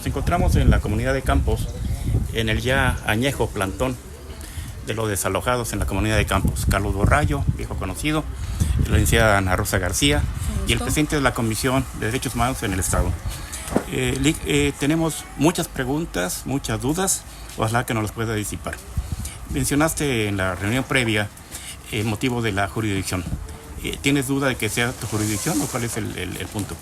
Nos encontramos en la comunidad de Campos, en el ya añejo plantón de los desalojados en la comunidad de Campos. Carlos Borrallo, viejo conocido, la licenciada Ana Rosa García y el presidente de la Comisión de Derechos Humanos en el Estado. Tenemos muchas preguntas, muchas dudas, ojalá que nos las pueda disipar. Mencionaste en la reunión previa el motivo de la jurisdicción. ¿Tienes duda de que sea tu jurisdicción o cuál es el punto?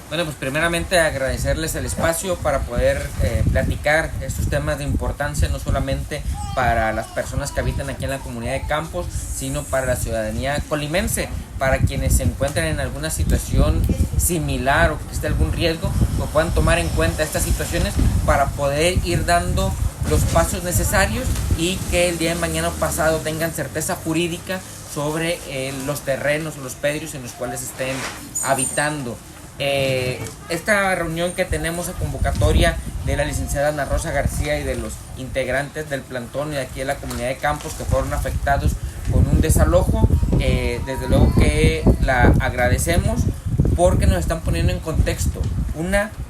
Bueno, pues primeramente agradecerles el espacio para poder platicar estos temas de importancia, no solamente para las personas que habitan aquí en la comunidad de Campos, sino para la ciudadanía colimense, para quienes se encuentren en alguna situación similar o que esté algún riesgo, pues puedan tomar en cuenta estas situaciones para poder ir dando los pasos necesarios y que el día de mañana pasado tengan certeza jurídica sobre los terrenos o los predios en los cuales estén habitando. Esta reunión que tenemos a convocatoria de la licenciada Ana Rosa García y de los integrantes del plantón y de aquí de la comunidad de Campos que fueron afectados con un desalojo, desde luego que la agradecemos porque nos están poniendo en contexto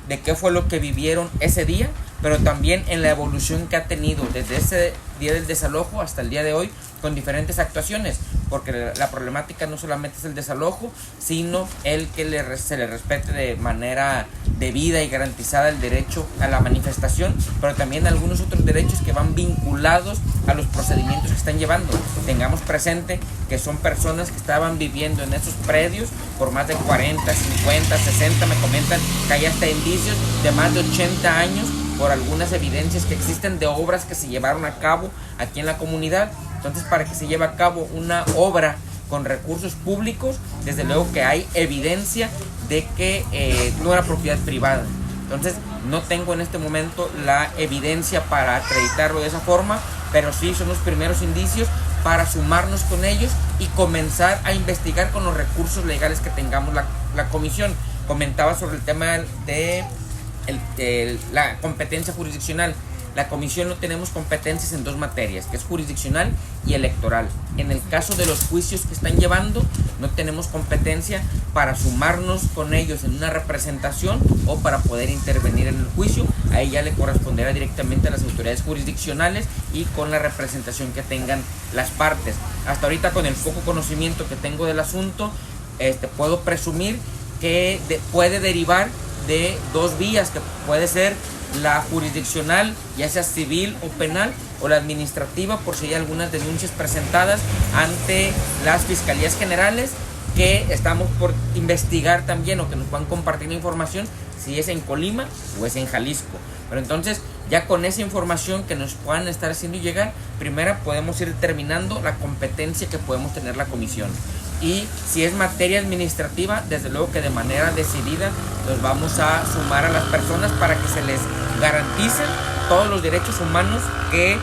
de qué fue lo que vivieron ese día, pero también en la evolución que ha tenido desde ese día del desalojo hasta el día de hoy con diferentes actuaciones, porque la problemática no solamente es el desalojo, sino el que se le respete de manera debida y garantizada el derecho a la manifestación, pero también algunos otros derechos que van vinculados a los procedimientos que están llevando. Tengamos presente que son personas que estaban viviendo en esos predios por más de 40, 50, 60, me comentan que hay hasta indicios de más de 80 años por algunas evidencias que existen de obras que se llevaron a cabo aquí en la comunidad. Entonces, para que se lleve a cabo una obra con recursos públicos, desde luego que hay evidencia de que no era propiedad privada. Entonces, no tengo en este momento la evidencia para acreditarlo de esa forma, pero sí son los primeros indicios para sumarnos con ellos y comenzar a investigar con los recursos legales que tengamos la comisión. Comentaba sobre el tema de la competencia jurisdiccional. La comisión no tenemos competencias en dos materias, que es jurisdiccional y electoral. En el caso de los juicios que están llevando, no tenemos competencia para sumarnos con ellos en una representación o para poder intervenir en el juicio. Ahí ya le corresponderá directamente a las autoridades jurisdiccionales y con la representación que tengan las partes. Hasta ahorita, con el poco conocimiento que tengo del asunto, puedo presumir que puede derivar de dos vías, que puede ser la jurisdiccional, ya sea civil o penal, o la administrativa, por si hay algunas denuncias presentadas ante las fiscalías generales, que estamos por investigar también, o que nos puedan compartir la información si es en Colima o es en Jalisco. Pero entonces, ya con esa información que nos puedan estar haciendo llegar, primero podemos ir determinando la competencia que podemos tener la comisión. Y si es materia administrativa, desde luego que de manera decidida nos vamos a sumar a las personas para que se les garanticen todos los derechos humanos que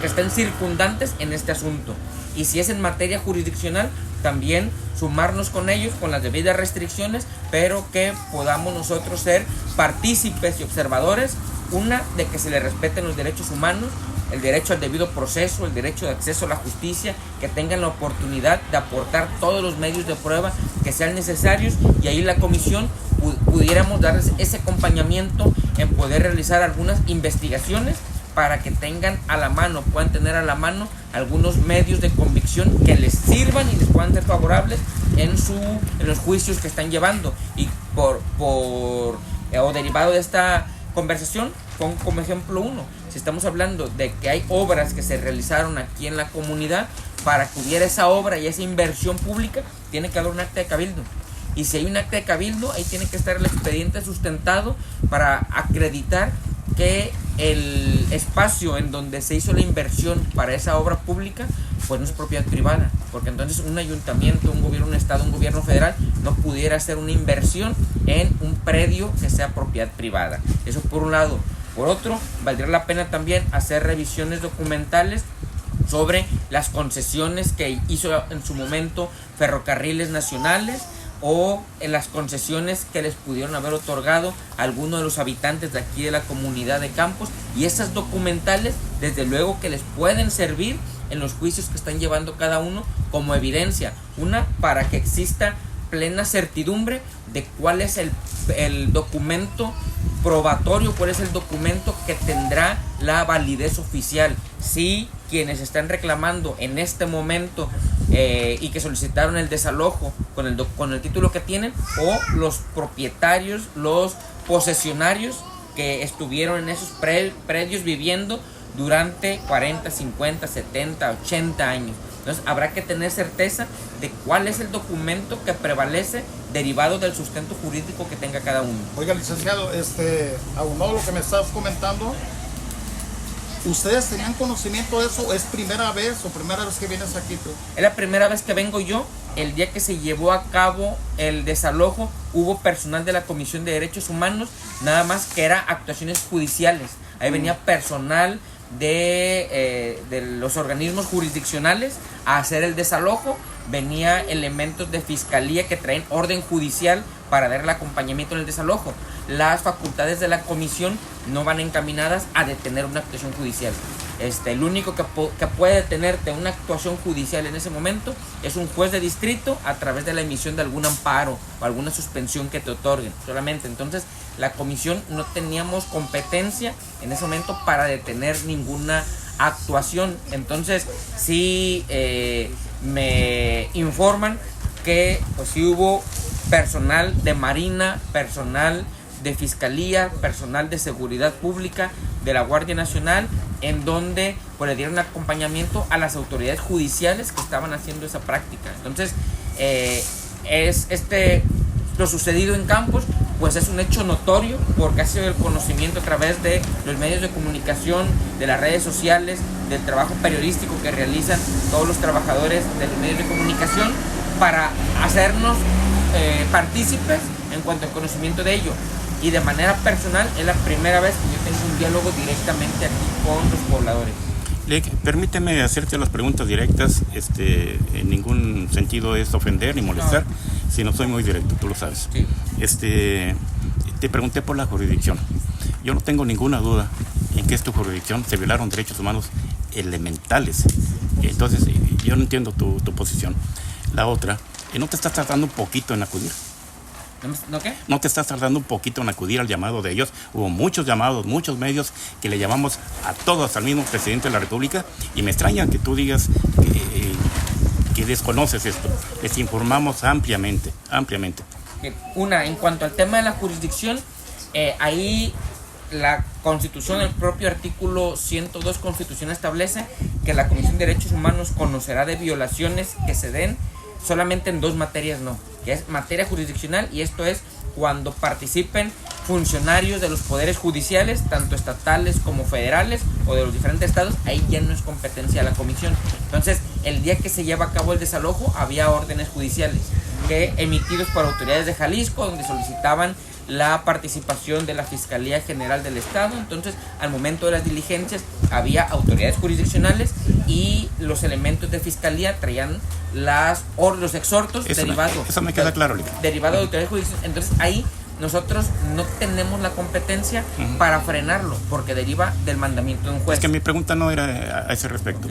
estén circundantes en este asunto. Y si es en materia jurisdiccional, también sumarnos con ellos con las debidas restricciones, pero que podamos nosotros ser partícipes y observadores, de que se les respeten los derechos humanos, el derecho al debido proceso, el derecho de acceso a la justicia, que tengan la oportunidad de aportar todos los medios de prueba que sean necesarios, y ahí la comisión pudiéramos darles ese acompañamiento en poder realizar algunas investigaciones para que tengan a la mano, puedan tener a la mano algunos medios de convicción que les sirvan y les puedan ser favorables en los juicios que están llevando. Y o derivado de esta conversación, pongo como ejemplo uno. Si estamos hablando de que hay obras que se realizaron aquí en la comunidad, para que hubiera esa obra y esa inversión pública, tiene que haber un acta de cabildo. Y si hay un acta de cabildo, ahí tiene que estar el expediente sustentado para acreditar que el espacio en donde se hizo la inversión para esa obra pública pues no es propiedad privada, porque entonces un ayuntamiento, un gobierno, un estado, un gobierno federal no pudiera hacer una inversión en un predio que sea propiedad privada. Eso por un lado. Por otro, valdría la pena también hacer revisiones documentales sobre las concesiones que hizo en su momento Ferrocarriles Nacionales, o en las concesiones que les pudieron haber otorgado a algunos de los habitantes de aquí de la comunidad de Campos, y esas documentales desde luego que les pueden servir en los juicios que están llevando cada uno como evidencia, para que exista plena certidumbre de cuál es el documento probatorio, cuál es el documento que tendrá la validez oficial. Si quienes están reclamando en este momento y que solicitaron el desalojo con el título que tienen, o los propietarios, los posesionarios que estuvieron en esos predios viviendo durante 40, 50, 70, 80 años. Entonces habrá que tener certeza de cuál es el documento que prevalece derivado del sustento jurídico que tenga cada uno. Oiga, licenciado, aunado a lo que me estás comentando, ¿ustedes tenían conocimiento de eso? ¿Es primera vez que vienes aquí tú? Es la primera vez que vengo yo. El día que se llevó a cabo el desalojo hubo personal de la Comisión de Derechos Humanos, nada más que era actuaciones judiciales. Ahí venía personal de los organismos jurisdiccionales a hacer el desalojo. Venía elementos de fiscalía que traen orden judicial para dar el acompañamiento en el desalojo. Las facultades de la comisión no van encaminadas a detener una actuación judicial. El único que puede detenerte una actuación judicial en ese momento es un juez de distrito a través de la emisión de algún amparo o alguna suspensión que te otorguen solamente. Entonces la comisión no teníamos competencia en ese momento para detener ninguna actuación. Entonces sí me informan que pues sí hubo personal de Marina, personal de Fiscalía, personal de Seguridad Pública, de la Guardia Nacional, en donde pues, le dieron acompañamiento a las autoridades judiciales que estaban haciendo esa práctica. Entonces, lo sucedido en Campos, pues es un hecho notorio, porque ha sido el conocimiento a través de los medios de comunicación, de las redes sociales, del trabajo periodístico que realizan todos los trabajadores de los medios de comunicación para hacernos partícipes en cuanto al conocimiento de ello. Y de manera personal es la primera vez que yo tengo un diálogo directamente aquí con los pobladores. Lick, permíteme hacerte las preguntas directas. En ningún sentido es ofender ni molestar, sino soy muy directo, tú lo sabes. Sí. Te pregunté por la jurisdicción. Yo no tengo ninguna duda en que es tu jurisdicción, se violaron derechos humanos elementales. Entonces, yo no entiendo tu posición. La otra, ¿no te estás tardando un poquito en acudir? ¿No qué? ¿No te estás tardando un poquito en acudir al llamado de ellos? Hubo muchos llamados, muchos medios que le llamamos a todos al mismo presidente de la República, y me extraña que tú digas que desconoces esto. Les informamos ampliamente. En cuanto al tema de la jurisdicción, ahí la Constitución, el propio artículo 102 Constitución establece que la Comisión de Derechos Humanos conocerá de violaciones que se den solamente en dos materias, que es materia jurisdiccional, y esto es cuando participen funcionarios de los poderes judiciales, tanto estatales como federales o de los diferentes estados. Ahí ya no es competencia de la comisión. Entonces, el día que se lleva a cabo el desalojo, había órdenes judiciales emitidos por autoridades de Jalisco, donde solicitaban la participación de la Fiscalía General del Estado. Entonces, al momento de las diligencias, había autoridades jurisdiccionales y los elementos de Fiscalía traían los exhortos derivados. Eso me queda claro, Lick. Derivado de autoridades jurisdiccionales. Entonces, ahí nosotros no tenemos la competencia para frenarlo, porque deriva del mandamiento de un juez. Es que mi pregunta no era a ese respecto.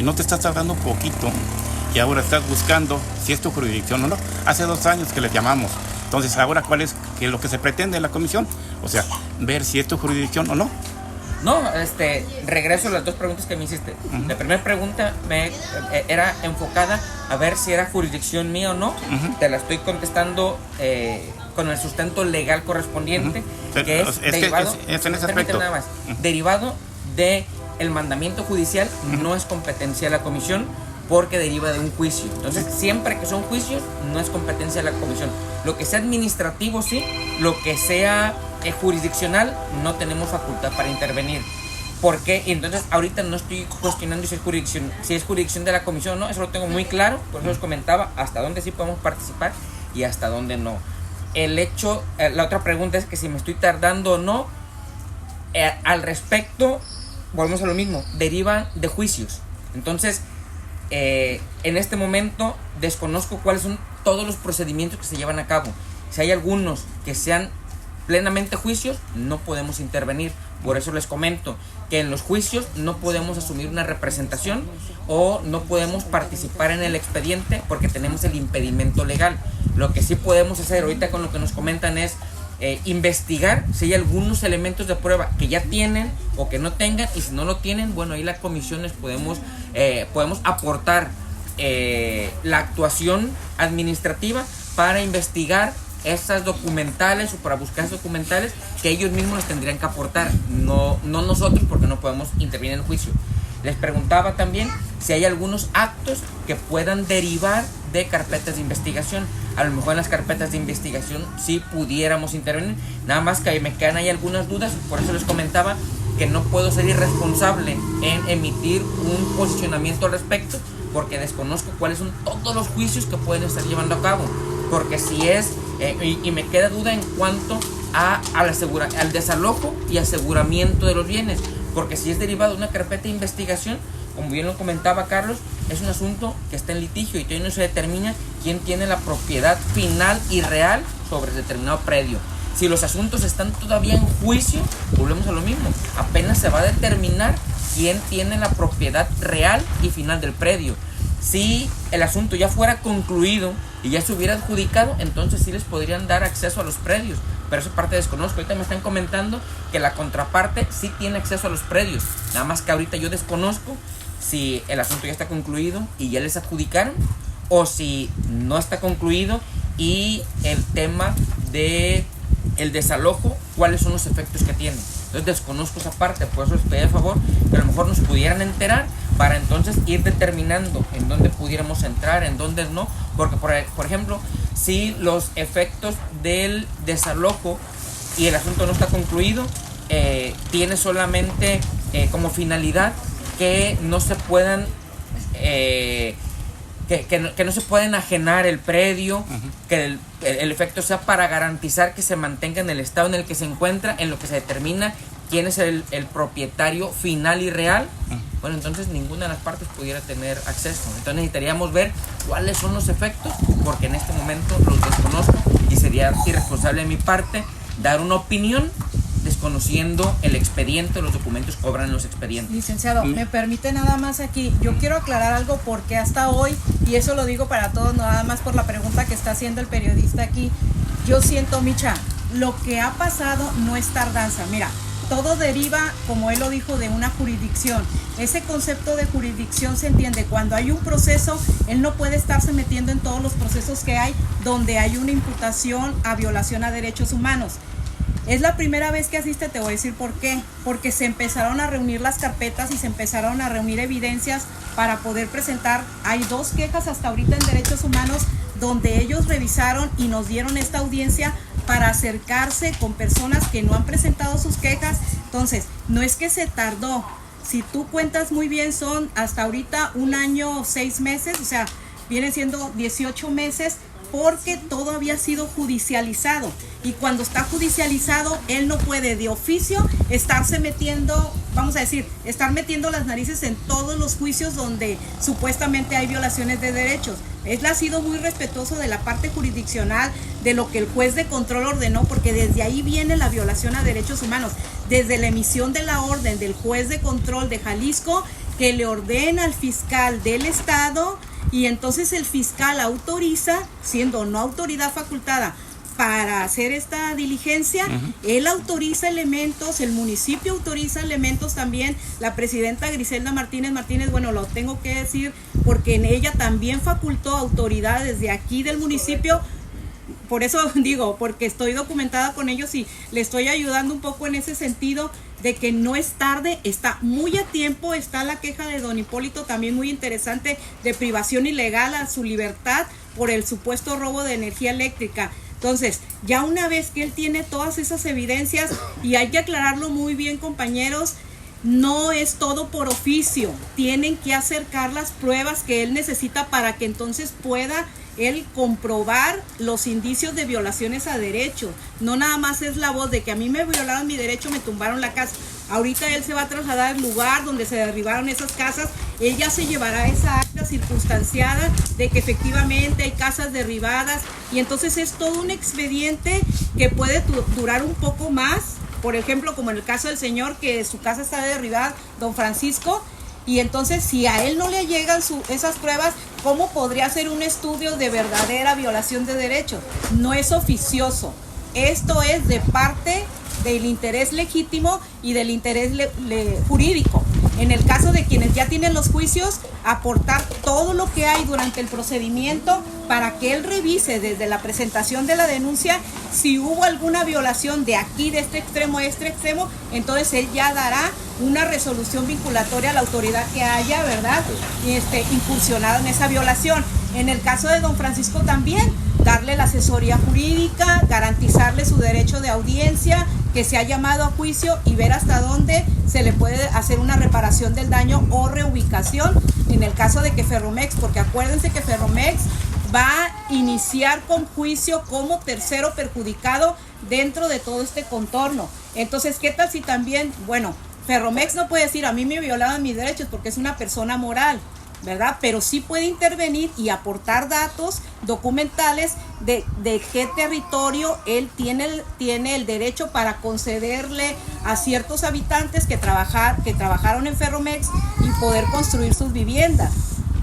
¿No te estás tardando un poquito y ahora estás buscando si es tu jurisdicción o no? Hace 2 años que les llamamos. Entonces, ahora, ¿cuál es lo que se pretende en la comisión? O sea, ver si es tu jurisdicción o no. No, regreso a las dos preguntas que me hiciste. La primera pregunta era enfocada a ver si era jurisdicción mía o no. Te la estoy contestando con el sustento legal correspondiente, que es derivado, en ese aspecto. Nada más, derivado de el mandamiento judicial. No es competencia de la comisión, porque deriva de un juicio. Entonces, siempre que son juicios, no es competencia de la comisión. Lo que sea administrativo, sí. Lo que sea jurisdiccional, no tenemos facultad para intervenir. ¿Por qué? Y entonces, ahorita no estoy cuestionando si es jurisdicción de la comisión o no. Eso lo tengo muy claro. Por eso les comentaba hasta dónde sí podemos participar y hasta dónde no. La otra pregunta es que si me estoy tardando o no. Al respecto, volvemos a lo mismo. Derivan de juicios. Entonces, en este momento desconozco cuáles son todos los procedimientos que se llevan a cabo. Si hay algunos que sean plenamente juicios, no podemos intervenir, Por eso les comento que en los juicios no podemos asumir una representación o no podemos participar en el expediente porque tenemos el impedimento legal. Lo que sí podemos hacer ahorita con lo que nos comentan es investigar si hay algunos elementos de prueba que ya tienen o que no tengan, y si no lo tienen, bueno, ahí las comisiones podemos aportar la actuación administrativa para investigar esas documentales o para buscar esos documentales que ellos mismos les tendrían que aportar, no nosotros, porque no podemos intervenir en el juicio. Les preguntaba también si hay algunos actos que puedan derivar de carpetas de investigación. A lo mejor en las carpetas de investigación sí pudiéramos intervenir, nada más que me quedan ahí algunas dudas, por eso les comentaba que no puedo ser irresponsable en emitir un posicionamiento al respecto, porque desconozco cuáles son todos los juicios que pueden estar llevando a cabo, porque si es, y me queda duda en cuanto al desalojo y aseguramiento de los bienes, porque si es derivado de una carpeta de investigación, como bien lo comentaba Carlos, es un asunto que está en litigio y todavía no se determina quién tiene la propiedad final y real sobre determinado predio. Si los asuntos están todavía en juicio, volvemos a lo mismo, apenas se va a determinar quién tiene la propiedad real y final del predio. Si el asunto ya fuera concluido y ya se hubiera adjudicado, entonces sí les podrían dar acceso a los predios, pero esa parte desconozco. Ahorita me están comentando que la contraparte sí tiene acceso a los predios, nada más que ahorita yo desconozco si el asunto ya está concluido y ya les adjudicaron, o si no está concluido y el tema de el desalojo, cuáles son los efectos que tiene. Entonces desconozco esa parte, por eso les pedí el favor que a lo mejor nos pudieran enterar para entonces ir determinando en dónde pudiéramos entrar, en dónde no, porque por ejemplo, si los efectos del desalojo y el asunto no está concluido, tiene solamente como finalidad que no se puedan que no se pueden enajenar el predio, que el efecto sea para garantizar que se mantenga en el estado en el que se encuentra, en lo que se determina quién es el propietario final y real. Bueno, entonces ninguna de las partes pudiera tener acceso. Entonces necesitaríamos ver cuáles son los efectos, porque en este momento los desconozco y sería irresponsable de mi parte dar una opinión desconociendo el expediente, los documentos que cobran los expedientes. Licenciado, me permite nada más aquí, yo quiero aclarar algo porque hasta hoy, y eso lo digo para todos, nada más por la pregunta que está haciendo el periodista aquí, yo siento, Micha, lo que ha pasado no es tardanza. Mira, todo deriva, como él lo dijo, de una jurisdicción. Ese concepto de jurisdicción se entiende cuando hay un proceso, él no puede estarse metiendo en todos los procesos que hay donde hay una imputación a violación a derechos humanos. Es la primera vez que asiste, te voy a decir por qué. Porque se empezaron a reunir las carpetas y se empezaron a reunir evidencias para poder presentar. Hay 2 quejas hasta ahorita en derechos humanos donde ellos revisaron y nos dieron esta audiencia para acercarse con personas que no han presentado sus quejas. Entonces, no es que se tardó. Si tú cuentas muy bien, son hasta ahorita 1 año, 6 meses, o sea, vienen siendo 18 meses, porque todo había sido judicializado, y cuando está judicializado él no puede de oficio estarse metiendo, vamos a decir, estar metiendo las narices en todos los juicios donde supuestamente hay violaciones de derechos. Él ha sido muy respetuoso de la parte jurisdiccional, de lo que el juez de control ordenó, porque desde ahí viene la violación a derechos humanos, desde la emisión de la orden del juez de control de Jalisco, que le ordena al fiscal del estado, y entonces el fiscal autoriza, siendo no autoridad facultada para hacer esta diligencia, él autoriza elementos, el municipio autoriza elementos también, la presidenta Griselda Martínez, bueno, lo tengo que decir porque en ella también facultó autoridades de aquí del municipio. Por eso digo, porque estoy documentada con ellos y le estoy ayudando un poco en ese sentido de que no es tarde, está muy a tiempo. Está la queja de don Hipólito, también muy interesante, de privación ilegal a su libertad por el supuesto robo de energía eléctrica. Entonces, ya una vez que él tiene todas esas evidencias, y hay que aclararlo muy bien, compañeros, no es todo por oficio, tienen que acercar las pruebas que él necesita para que entonces pueda él comprobar los indicios de violaciones a derechos. No nada más es la voz de que a mí me violaron mi derecho, me tumbaron la casa. Ahorita él se va a trasladar al lugar donde se derribaron esas casas, él ya se llevará esa acta circunstanciada de que efectivamente hay casas derribadas, y entonces es todo un expediente que puede durar un poco más, por ejemplo, como en el caso del señor que su casa está derribada, don Francisco, y entonces si a él no le llegan esas pruebas, ¿cómo podría hacer un estudio de verdadera violación de derechos? No es oficioso, esto es de parte del interés legítimo y del interés jurídico. En el caso de quienes ya tienen los juicios, aportar todo lo que hay durante el procedimiento para que él revise desde la presentación de la denuncia si hubo alguna violación de aquí, de este extremo a este extremo, entonces él ya dará una resolución vinculatoria a la autoridad que haya, ¿verdad?, incursionado en esa violación. En el caso de don Francisco también, darle la asesoría jurídica, garantizarle su derecho de audiencia, que se ha llamado a juicio y ver hasta dónde se le puede hacer una reparación del daño o reubicación en el caso de que Ferromex, porque acuérdense que Ferromex va a iniciar con juicio como tercero perjudicado dentro de todo este contorno. Entonces, ¿qué tal si también, bueno, Ferromex no puede decir a mí me violaban mis derechos porque es una persona moral, ¿verdad? Pero sí puede intervenir y aportar datos documentales de qué territorio él tiene el derecho para concederle a ciertos habitantes que trabajaron en Ferromex y poder construir sus viviendas.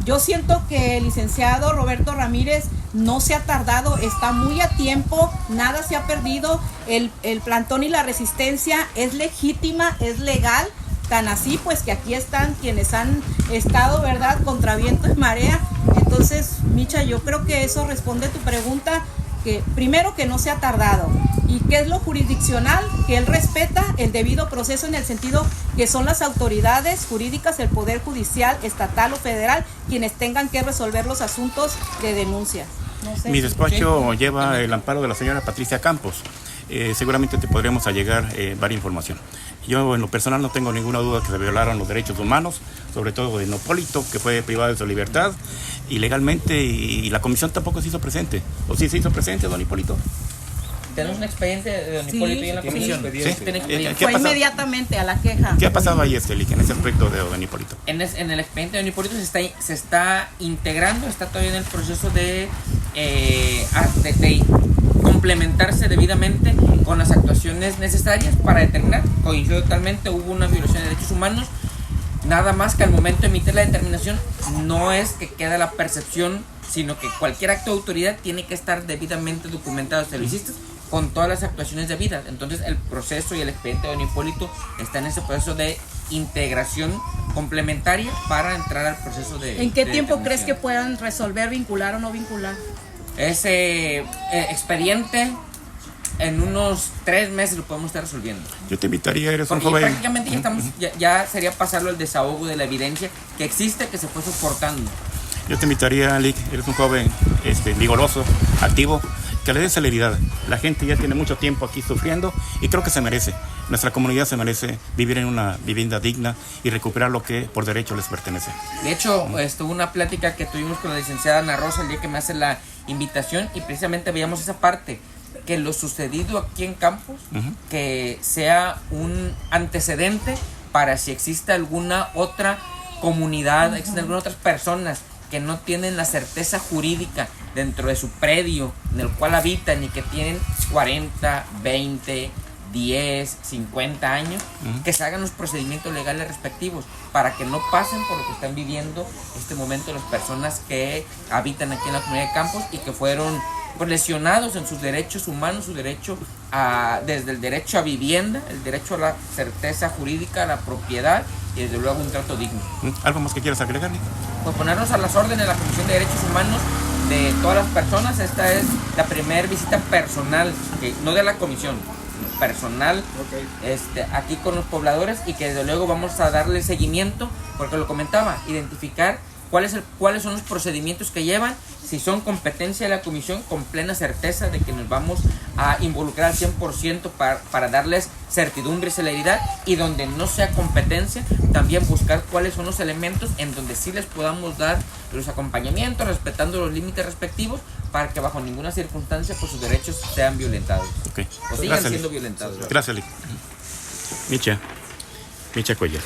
Yo siento que el licenciado Roberto Ramírez no se ha tardado, está muy a tiempo, nada se ha perdido, el plantón y la resistencia es legítima, es legal. Tan así pues que aquí están quienes han estado, ¿verdad?, contra viento y marea. Entonces, Micha, yo creo que eso responde a tu pregunta, que primero que no se ha tardado. ¿Y qué es lo jurisdiccional? Que él respeta el debido proceso en el sentido que son las autoridades jurídicas, el Poder Judicial, estatal o federal, quienes tengan que resolver los asuntos de denuncia. No sé. Mi despacho lleva el amparo de la señora Patricia Campos. Seguramente te podremos allegar varias información. Yo en lo personal no tengo ninguna duda que se violaron los derechos humanos, sobre todo de don Hipólito, que fue privado de su libertad ilegalmente, y la comisión tampoco se hizo presente. ¿O sí se hizo presente, don Hipólito? Tenemos un expediente de don Hipólito y en la comisión. ¿Sí? Fue inmediatamente a la queja. ¿Qué ha pasado ahí, en ese aspecto de don Hipólito? En el expediente de don Hipólito se está integrando, está todavía en el proceso de complementarse debidamente con las actuaciones necesarias para determinar. Coincido totalmente, hubo una violación de derechos humanos, nada más que al momento de emitir la determinación no es que quede la percepción, sino que cualquier acto de autoridad tiene que estar debidamente documentado. Se lo hiciste con todas las actuaciones debidas. Entonces el proceso y el expediente de don Hipólito está en ese proceso de integración complementaria para entrar al proceso de... ¿En qué tiempo crees que puedan resolver, vincular o no vincular? Ese expediente en unos 3 meses lo podemos estar resolviendo. Yo te invitaría, eres porque un joven. Prácticamente ya estamos, ya sería pasarlo al desahogo de la evidencia que existe, que se fue soportando. Yo te invitaría, Lick, eres un joven vigoroso, activo, que le des celeridad. La gente ya tiene mucho tiempo aquí sufriendo y creo que se merece. Nuestra comunidad se merece vivir en una vivienda digna y recuperar lo que por derecho les pertenece. De hecho, hubo una plática que tuvimos con la licenciada Ana Rosa el día que me hace la invitación y precisamente veíamos esa parte, que lo sucedido aquí en Campos, que sea un antecedente para si existe alguna otra comunidad, existen algunas otras personas que no tienen la certeza jurídica dentro de su predio en el cual habitan y que tienen 40, 20, 10, 50 años, que se hagan los procedimientos legales respectivos para que no pasen por lo que están viviendo este momento las personas que habitan aquí en la comunidad de Campos y que fueron lesionados en sus derechos humanos, su derecho desde el derecho a vivienda, el derecho a la certeza jurídica, a la propiedad y desde luego un trato digno. ¿Algo más que quieras agregar, Nick? Pues ponernos a las órdenes de la Comisión de Derechos Humanos de todas las personas. Esta es la primera visita personal, no de la comisión, personal, aquí con los pobladores, y que desde luego vamos a darle seguimiento, porque lo comentaba, identificar cuáles son los procedimientos que llevan, si son competencia de la comisión, con plena certeza de que nos vamos a involucrar al 100% para darles certidumbre y celeridad, y donde no sea competencia, también buscar cuáles son los elementos en donde sí les podamos dar los acompañamientos, respetando los límites respectivos, para que bajo ninguna circunstancia pues sus derechos sean violentados. Okay. O sigan siendo violentados. Gracias, Lick. Micha Cuellar.